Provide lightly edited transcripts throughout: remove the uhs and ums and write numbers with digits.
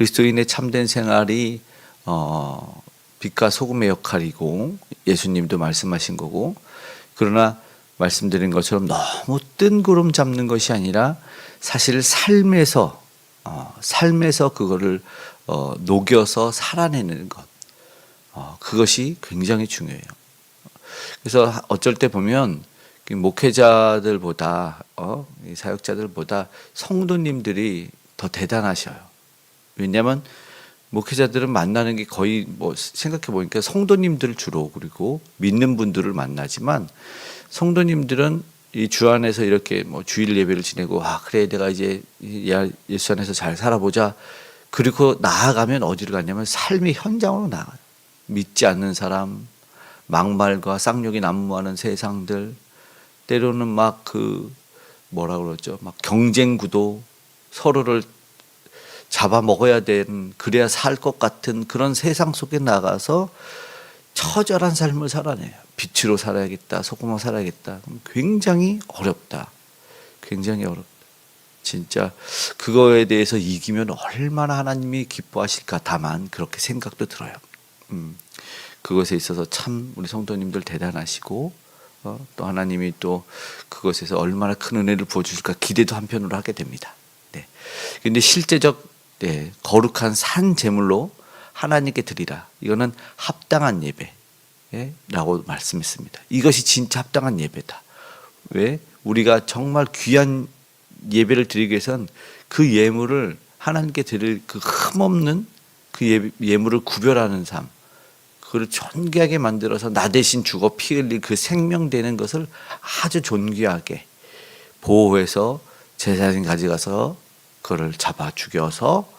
그리스도인의 참된 생활이 빛과 소금의 역할이고 예수님도 말씀하신 거고, 그러나 말씀드린 것처럼 너무 뜬구름 잡는 것이 아니라 사실 삶에서 그거를 녹여서 살아내는 것, 그것이 굉장히 중요해요. 그래서 어쩔 때 보면 목회자들보다 사역자들보다 성도님들이 더 대단하셔요. 왜냐하면 목회자들은 만나는 게 거의 생각해 보니까 성도님들 주로, 그리고 믿는 분들을 만나지만, 성도님들은 이 주 안에서 이렇게 주일 예배를 지내고 그래 내가 이제 예수 안에서 잘 살아보자, 그리고 나아가면 어디로 가냐면 삶의 현장으로 나가요. 믿지 않는 사람, 막말과 쌍욕이 난무하는 세상들, 때로는 막 뭐라 그러죠, 막 경쟁 구도, 서로를 잡아먹어야 되는, 그래야 살 것 같은 그런 세상 속에 나가서 처절한 삶을 살아내요. 빛으로 살아야겠다, 소금으로 살아야겠다. 굉장히 어렵다. 굉장히 어렵다. 진짜 그거에 대해서 이기면 얼마나 하나님이 기뻐하실까. 다만 그렇게 생각도 들어요. 그것에 있어서 참 우리 성도님들 대단하시고, 또 하나님이 또 그것에서 얼마나 큰 은혜를 부어주실까 기대도 한편으로 하게 됩니다. 네. 근데 실제적 거룩한 산 제물로 하나님께 드리라. 이거는 합당한 예배라고 말씀했습니다. 이것이 진짜 합당한 예배다. 왜? 우리가 정말 귀한 예배를 드리기 위해선 그 예물을 하나님께 드릴 그 흠없는 그 예물을 구별하는 삶, 그걸 존귀하게 만들어서 나 대신 죽어 피 흘릴 그 생명되는 것을 아주 존귀하게 보호해서 제사장이 가져가서 그거를 잡아 죽여서,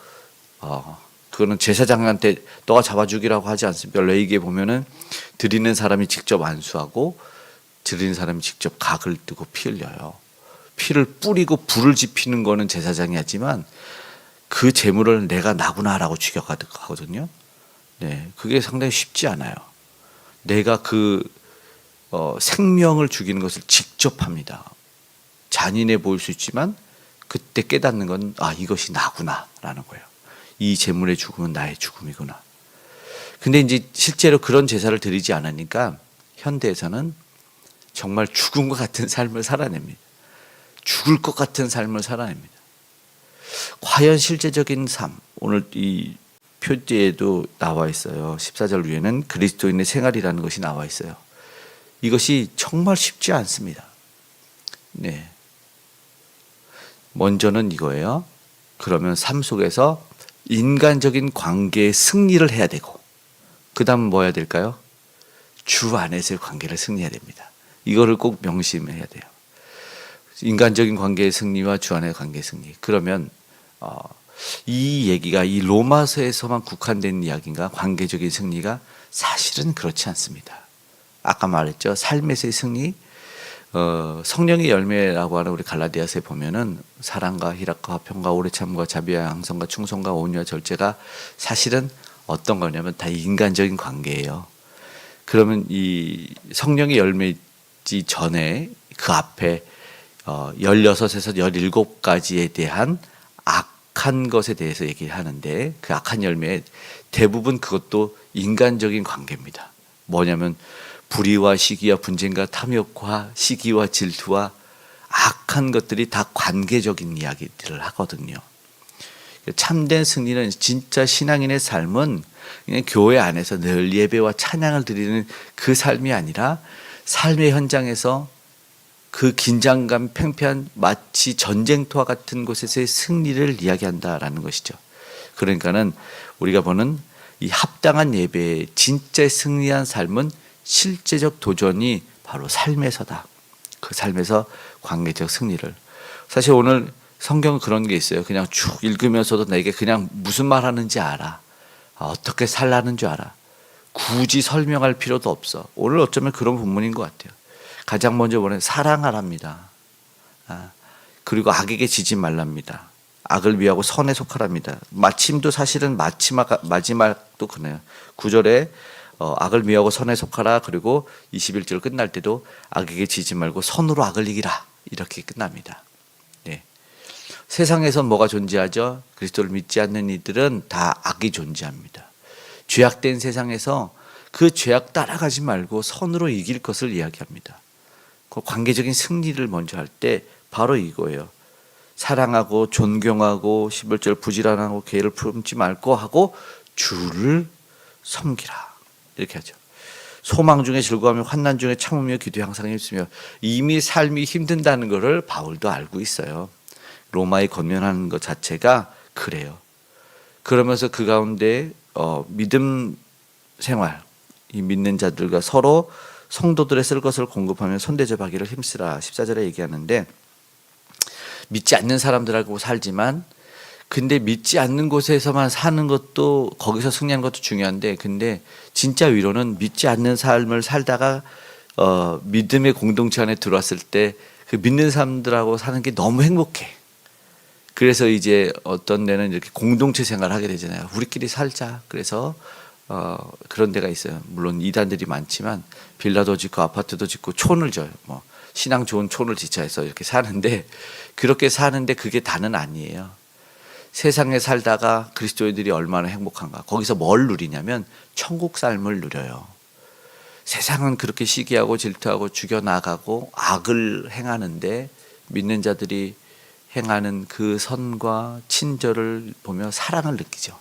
그거는 제사장한테 너가 잡아 죽이라고 하지 않습니다. 레위기에 보면은 드리는 사람이 직접 안수하고 드리는 사람이 직접 각을 뜨고 피 흘려요. 피를 뿌리고 불을 지피는 거는 제사장이 하지만 그 제물을 내가 나구나라고 죽여가거든요. 네, 그게 상당히 쉽지 않아요. 내가 생명을 죽이는 것을 직접 합니다. 잔인해 보일 수 있지만 그때 깨닫는 건 이것이 나구나라는 거예요. 이 제물의 죽음은 나의 죽음이구나. 근데 이제 실제로 그런 제사를 드리지 않으니까 현대에서는 정말 죽음과 같은 삶을 살아냅니다. 죽을 것 같은 삶을 살아냅니다. 과연 실제적인 삶, 오늘 이 표지에도 나와 있어요. 14절 위에는 그리스도인의 생활이라는 것이 나와 있어요. 이것이 정말 쉽지 않습니다. 네. 먼저는 이거예요. 그러면 삶 속에서 인간적인 관계의 승리를 해야 되고, 그 다음 뭐 해야 될까요? 주 안에서의 관계를 승리해야 됩니다. 이거를 꼭 명심해야 돼요. 인간적인 관계의 승리와 주 안의 관계의 승리. 그러면 이 얘기가 이 로마서에서만 국한된 이야기인가? 관계적인 승리가 사실은 그렇지 않습니다. 아까 말했죠. 삶에서의 승리, 성령의 열매라고 하는 우리 갈라디아서에 보면은 사랑과 희락과 화평과 오래참과 자비와 양선과 충성과 온유와 절제가 사실은 어떤 거냐면 다 인간적인 관계예요. 그러면 이 성령의 열매지 전에 그 앞에 16에서 17가지에 대한 악한 것에 대해서 얘기를 하는데, 그 악한 열매의 대부분 그것도 인간적인 관계입니다. 뭐냐면 불의와 시기와 분쟁과 탐욕과 시기와 질투와 악한 것들이 다 관계적인 이야기들을 하거든요. 참된 승리는, 진짜 신앙인의 삶은 그냥 교회 안에서 늘 예배와 찬양을 드리는 그 삶이 아니라 삶의 현장에서 그 긴장감, 팽팽한 마치 전쟁터와 같은 곳에서의 승리를 이야기한다라는 것이죠. 그러니까는 우리가 보는 이 합당한 예배의 진짜 승리한 삶은 실제적 도전이 바로 삶에서다. 그 삶에서 관계적 승리를. 사실 오늘 성경은 그런 게 있어요. 그냥 쭉 읽으면서도 내게 그냥 무슨 말 하는지 알아. 어떻게 살라는 줄 알아. 굳이 설명할 필요도 없어. 오늘 어쩌면 그런 본문인 것 같아요. 가장 먼저 보는 사랑하랍니다. 그리고 악에게 지지 말랍니다. 악을 미워하고 선에 속하랍니다. 마침도 사실은 마지막도 그래요. 9절에 악을 미워하고 선에 속하라. 그리고 21절 끝날 때도 악에게 지지 말고 선으로 악을 이기라. 이렇게 끝납니다. 네. 세상에선 뭐가 존재하죠? 그리스도를 믿지 않는 이들은 다 악이 존재합니다. 죄악된 세상에서 그 죄악 따라가지 말고 선으로 이길 것을 이야기합니다. 그 관계적인 승리를 먼저 할 때 바로 이거예요. 사랑하고 존경하고 11절 부지런하고 계를 품지 말고 하고 주를 섬기라. 이렇게 하죠. 소망 중에 즐거워하며 환난 중에 참으며 기도에 항상 힘쓰며. 이미 삶이 힘든다는 것을 바울도 알고 있어요. 로마에 건면하는 것 자체가 그래요. 그러면서 그 가운데 믿음 생활, 이 믿는 자들과 서로 성도들의 쓸 것을 공급하며 손대접하기를 힘쓰라. 14절에 얘기하는데, 믿지 않는 사람들하고 살지만, 근데 믿지 않는 곳에서만 사는 것도, 거기서 승리하는 것도 중요한데, 근데 진짜 위로는 믿지 않는 삶을 살다가 믿음의 공동체 안에 들어왔을 때 그 믿는 사람들하고 사는 게 너무 행복해. 그래서 이제 어떤 데는 이렇게 공동체 생활을 하게 되잖아요. 우리끼리 살자. 그래서 그런 데가 있어요. 물론 이단들이 많지만 빌라도 짓고 아파트도 짓고 촌을 져요. 뭐 신앙 좋은 촌을 지차해서 이렇게 사는데, 그렇게 사는데 그게 다는 아니에요. 세상에 살다가 그리스도인들이 얼마나 행복한가. 거기서 뭘 누리냐면 천국 삶을 누려요. 세상은 그렇게 시기하고 질투하고 죽여나가고 악을 행하는데, 믿는 자들이 행하는 그 선과 친절을 보며 사랑을 느끼죠.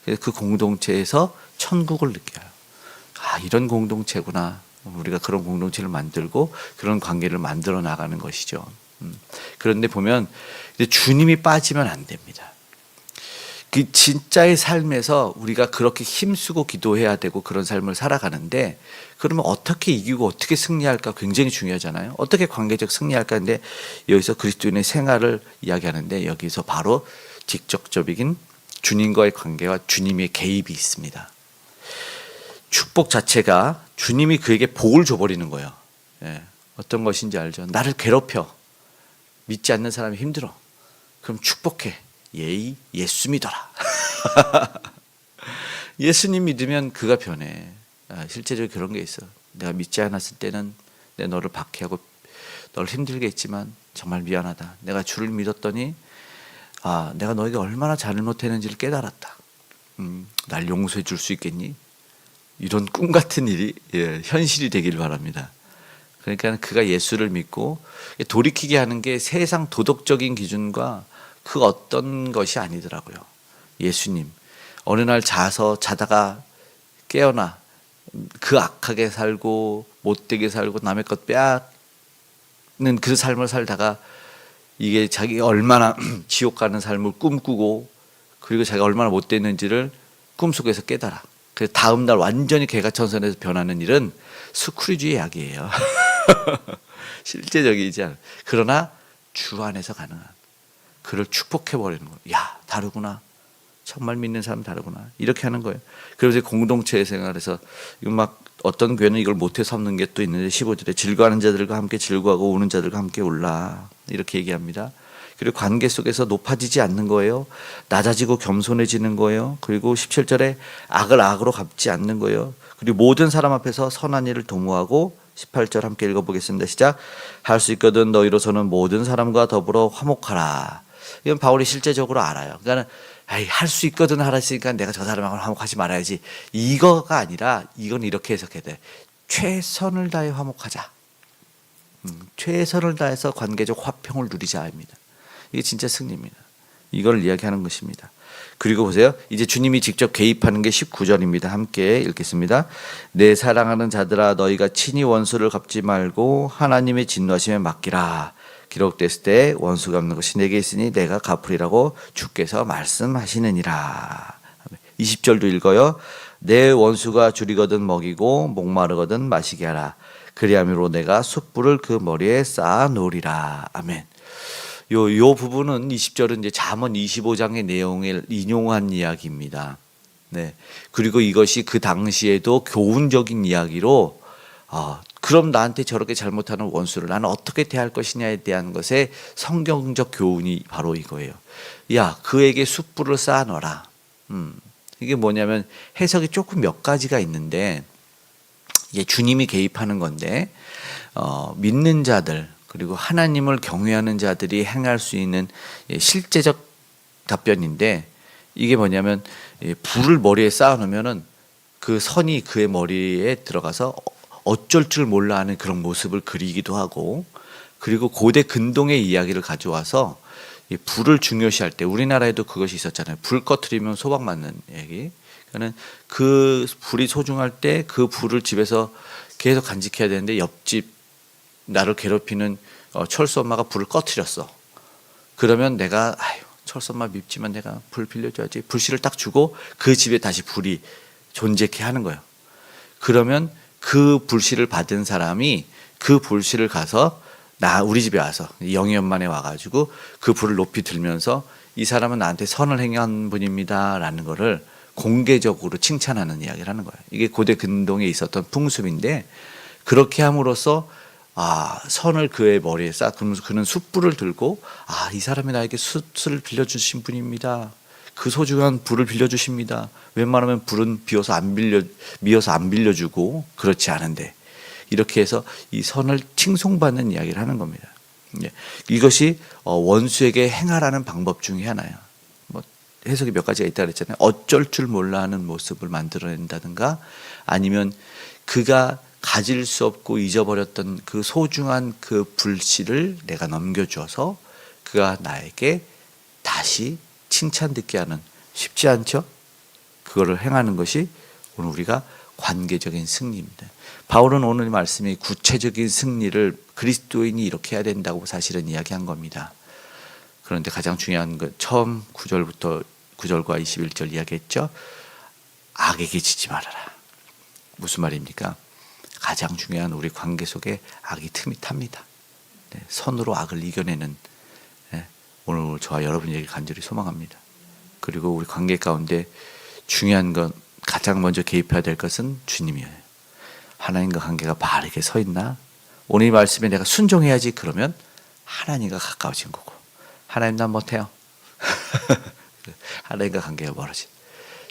그래서 그 공동체에서 천국을 느껴요. 아, 이런 공동체구나. 우리가 그런 공동체를 만들고 그런 관계를 만들어 나가는 것이죠. 그런데 보면 주님이 빠지면 안 됩니다. 그 진짜의 삶에서 우리가 그렇게 힘쓰고 기도해야 되고 그런 삶을 살아가는데, 그러면 어떻게 이기고 어떻게 승리할까 굉장히 중요하잖아요. 어떻게 관계적 승리할까 하는데, 여기서 그리스도인의 생활을 이야기하는데, 여기서 바로 직접적인 주님과의 관계와 주님의 개입이 있습니다. 축복 자체가 주님이 그에게 복을 줘버리는 거예요. 예, 어떤 것인지 알죠? 나를 괴롭혀. 믿지 않는 사람이 힘들어. 그럼 축복해. 예수 믿어라. 예수님 믿으면 그가 변해. 실제적으로 그런 게 있어. 내가 믿지 않았을 때는 내 너를 박해하고 너를 힘들게 했지만 정말 미안하다. 내가 주를 믿었더니 내가 너에게 얼마나 잘못했는지를 깨달았다. 날 용서해 줄 수 있겠니? 이런 꿈 같은 일이 현실이 되길 바랍니다. 그러니까 그가 예수를 믿고 돌이키게 하는 게 세상 도덕적인 기준과 그 어떤 것이 아니더라고요. 예수님. 어느 날 자다가 깨어나 그 악하게 살고 못되게 살고 남의 것 빼앗는 그 삶을 살다가, 이게 자기가 얼마나 지옥 가는 삶을 꿈꾸고 그리고 자기가 얼마나 못됐는지를 꿈속에서 깨달아. 그래서 다음 날 완전히 개가천선에서 변하는 일은 스크루지의 약이에요. 실제적이지 않아. 그러나 주 안에서 가능한. 그를 축복해버리는 거예요. 야, 다르구나. 정말 믿는 사람 다르구나. 이렇게 하는 거예요. 그래서 공동체 생활에서 막 어떤 교회는 이걸 못해서 없는 게 또 있는데, 15절에 즐거워하는 자들과 함께 즐거워하고 우는 자들과 함께 울라. 이렇게 얘기합니다. 그리고 관계 속에서 높아지지 않는 거예요. 낮아지고 겸손해지는 거예요. 그리고 17절에 악을 악으로 갚지 않는 거예요. 그리고 모든 사람 앞에서 선한 일을 도모하고, 18절 함께 읽어보겠습니다. 시작. 할 수 있거든 너희로서는 모든 사람과 더불어 화목하라. 이건 바울이 실제적으로 알아요. 그러니까 할 수 있거든 하랬으니까 내가 저 사람하고 화목하지 말아야지. 이거가 아니라 이건 이렇게 해석해야 돼. 최선을 다해 화목하자. 최선을 다해서 관계적 화평을 누리자입니다. 이게 진짜 승리입니다. 이걸 이야기하는 것입니다. 그리고 보세요. 이제 주님이 직접 개입하는 게 19절입니다. 함께 읽겠습니다. 내 사랑하는 자들아 너희가 친히 원수를 갚지 말고 하나님의 진노하심에 맡기라. 기록됐을 때 원수 갚는 것이 내게 있으니 내가 갚으리라고 주께서 말씀하시느니라. 20절도 읽어요. 내 원수가 줄이거든 먹이고 목마르거든 마시게 하라. 그리함으로 내가 숯불을 그 머리에 쌓아 놓으리라. 아멘. 요 부분은 20절은 이제 잠언 25장의 내용을 인용한 이야기입니다. 네. 그리고 이것이 그 당시에도 교훈적인 이야기로, 그럼 나한테 저렇게 잘못하는 원수를 나는 어떻게 대할 것이냐에 대한 것의 성경적 교훈이 바로 이거예요. 야, 그에게 숯불을 쌓아 넣어라. 이게 뭐냐면 해석이 조금 몇 가지가 있는데, 이게 주님이 개입하는 건데, 믿는 자들, 그리고 하나님을 경외하는 자들이 행할 수 있는 실제적 답변인데, 이게 뭐냐면 불을 머리에 쌓아놓으면은 그 선이 그의 머리에 들어가서 어쩔 줄 몰라 하는 그런 모습을 그리기도 하고, 그리고 고대 근동의 이야기를 가져와서 이 불을 중요시할 때 우리나라에도 그것이 있었잖아요. 불 꺼트리면 소방 맞는 얘기. 그러니까 그 불이 소중할 때 그 불을 집에서 계속 간직해야 되는데, 옆집 나를 괴롭히는 철수 엄마가 불을 꺼트렸어. 그러면 내가 철수 엄마 밉지만 내가 불 빌려줘야지. 불씨를 딱 주고 그 집에 다시 불이 존재케 하는 거예요. 그러면 그 불씨를 받은 사람이 그 불씨를 가서 우리 집에 와서 영희 엄마네 와가지고 그 불을 높이 들면서 이 사람은 나한테 선을 행한 분입니다 라는 거를 공개적으로 칭찬하는 이야기를 하는 거예요. 이게 고대 근동에 있었던 풍습인데, 그렇게 함으로써 선을 그의 머리에 그러면서 그는 숯불을 들고 이 사람이 나에게 숯을 빌려주신 분입니다. 그 소중한 불을 빌려주십니다. 웬만하면 불은 미워서 안 빌려주고 그렇지 않은데, 이렇게 해서 이 선을 칭송받는 이야기를 하는 겁니다. 이것이 원수에게 행하라는 방법 중에 하나예요. 뭐 해석이 몇 가지가 있다 그랬잖아요. 어쩔 줄 몰라 하는 모습을 만들어낸다든가, 아니면 그가 가질 수 없고 잊어버렸던 그 소중한 그 불씨를 내가 넘겨줘서 그가 나에게 다시 칭찬 듣게 하는, 쉽지 않죠? 그거를 행하는 것이 오늘 우리가 관계적인 승리입니다. 바울은 오늘 말씀이 구체적인 승리를 그리스도인이 이렇게 해야 된다고 사실은 이야기한 겁니다. 그런데 가장 중요한 것, 처음 9절과 21절 이야기했죠. 악에게 지지 말아라. 무슨 말입니까? 가장 중요한 우리 관계 속에 악이 틈이 탑니다. 선으로 악을 이겨내는, 오늘 저와 여러분에게 간절히 소망합니다. 그리고 우리 관계 가운데 중요한 건, 가장 먼저 개입해야 될 것은 주님이에요. 하나님과 관계가 바르게 서 있나? 오늘 이 말씀에 내가 순종해야지. 그러면 하나님과 가까워진 거고, 하나님 난 못해요. 하나님과 관계가 멀어진,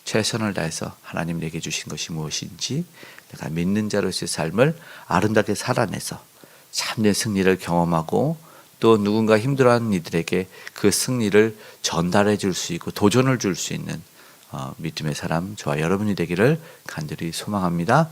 최선을 다해서 하나님 내게 주신 것이 무엇인지 내가 믿는 자로서의 삶을 아름답게 살아내서 참된 승리를 경험하고, 또 누군가 힘들어하는 이들에게 그 승리를 전달해 줄 수 있고 도전을 줄 수 있는 믿음의 사람, 저와 여러분이 되기를 간절히 소망합니다.